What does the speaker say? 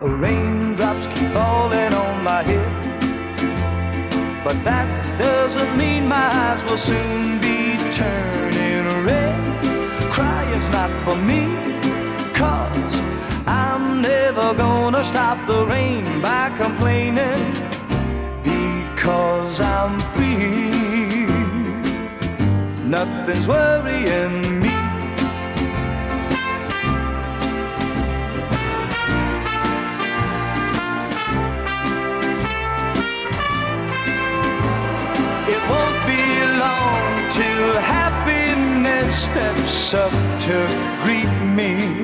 Raindrops keep falling on my head, but that doesn't mean my eyes will soon be turning red. Crying's not for me, 'cause I'm never gonna stop the rain by complaining, because I'm free. Nothing's worrying me. It won't be long till happiness steps up to greet me.